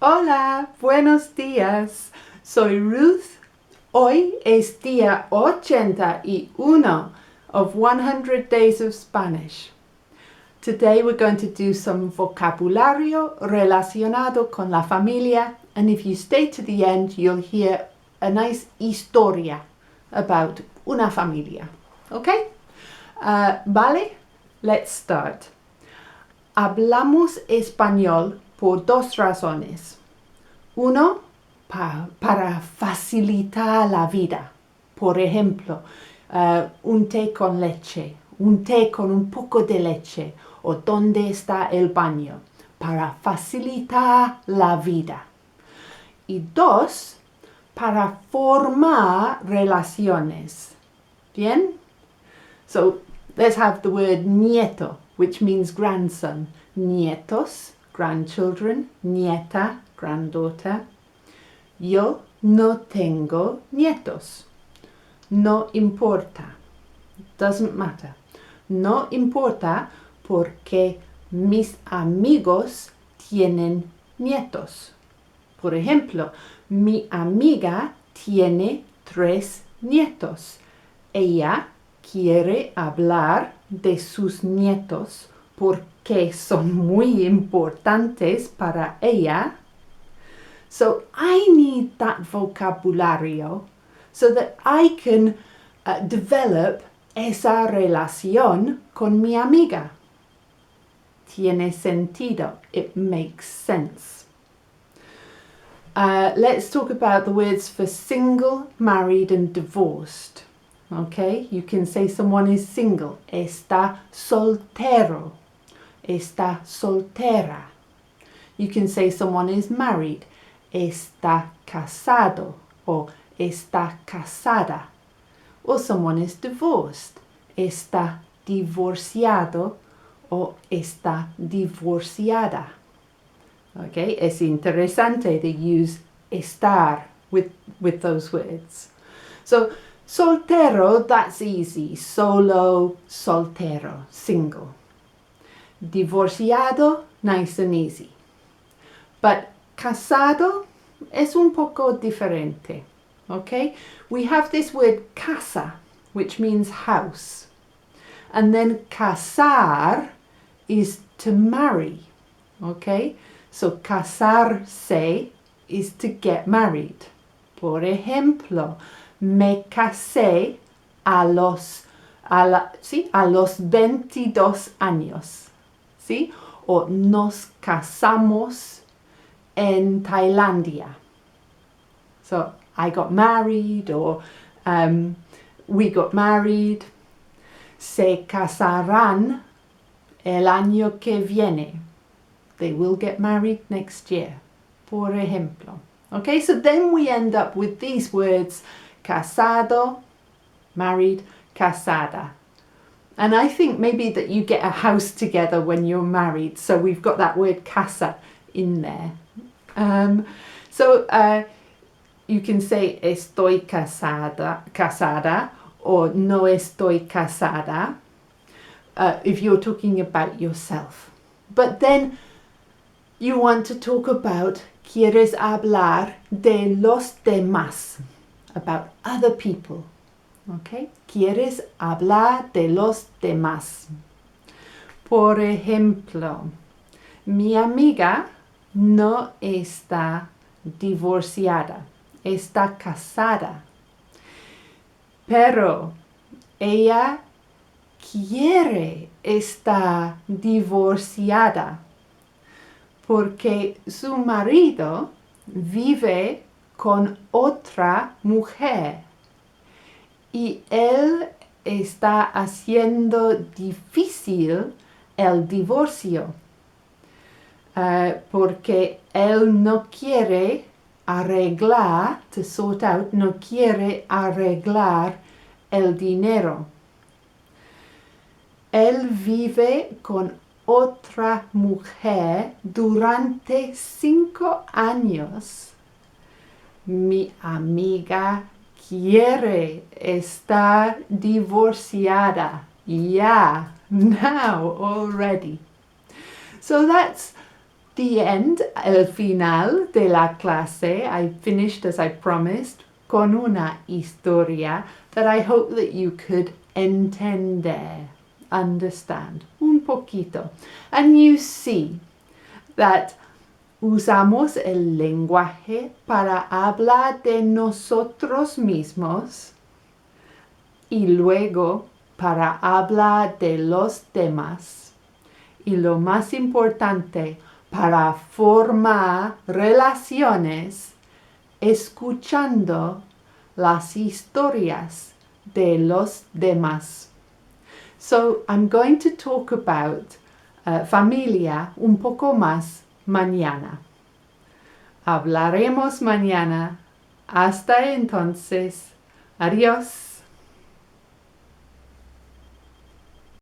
Hola, buenos días. Soy Ruth. Hoy es día 81 of 100 Days of Spanish. Today we're going to do some vocabulario relacionado con la familia, and if you stay to the end, you'll hear a nice historia about una familia. Okay? Vale? Let's start. Hablamos español por dos razones. Uno, para facilitar la vida. Por ejemplo, un té con leche, un té con un poco de leche, o dónde está el baño, para facilitar la vida. Y dos, para formar relaciones. Bien? So let's have the word nieto, which means grandson. Nietos, grandchildren. Nieta, granddaughter. Yo no tengo nietos. No importa. Doesn't matter. No importa porque mis amigos tienen nietos. Por ejemplo, mi amiga tiene 3 nietos. Ella quiere hablar de sus nietos porque son muy importantes para ella. So I need that vocabulario so that I can develop esa relación con mi amiga. Tiene sentido. It makes sense. Let's talk about the words for single, married and divorced. Okay, you can say someone is single. Está soltero. Está soltera. You can say someone is married. Está casado o está casada. Or someone is divorced. Está divorciado o está divorciada. Okay, es interesante to use estar with those words. So, soltero, that's easy. Solo, soltero, single. Divorciado, nice and easy. But casado es un poco diferente. Okay? We have this word casa, which means house. And then casar is to marry. Okay? So casarse is to get married. Por ejemplo, me casé a los 22 años. ¿Sí? O nos casamos en Tailandia. So I got married, or we got married. Se casarán el año que viene. They will get married next year, por ejemplo. Okay, so then we end up with these words: casado, married, casada. And I think maybe that you get a house together when you're married, so we've got that word casa in there. So you can say estoy casada, or no estoy casada, if you're talking about yourself. But then you want to talk about, quieres hablar de los demás, about other people. Okay? Quieres hablar de los demás. Por ejemplo, mi amiga no está divorciada, está casada. Pero ella quiere estar divorciada porque su marido vive con otra mujer y él está haciendo difícil el divorcio porque él no quiere arreglar, to sort out, no quiere arreglar el dinero. Él vive con otra mujer durante 5 años. Mi amiga quiere estar divorciada. Yeah, now already. So that's the end, el final de la clase, I finished as I promised con una historia that I hope that you could entender, understand, un poquito. And you see that usamos el lenguaje para hablar de nosotros mismos y luego para hablar de los demás. Y lo más importante, para formar relaciones escuchando las historias de los demás. So I'm going to talk about familia un poco más mañana. Hablaremos mañana. Hasta entonces. Adiós.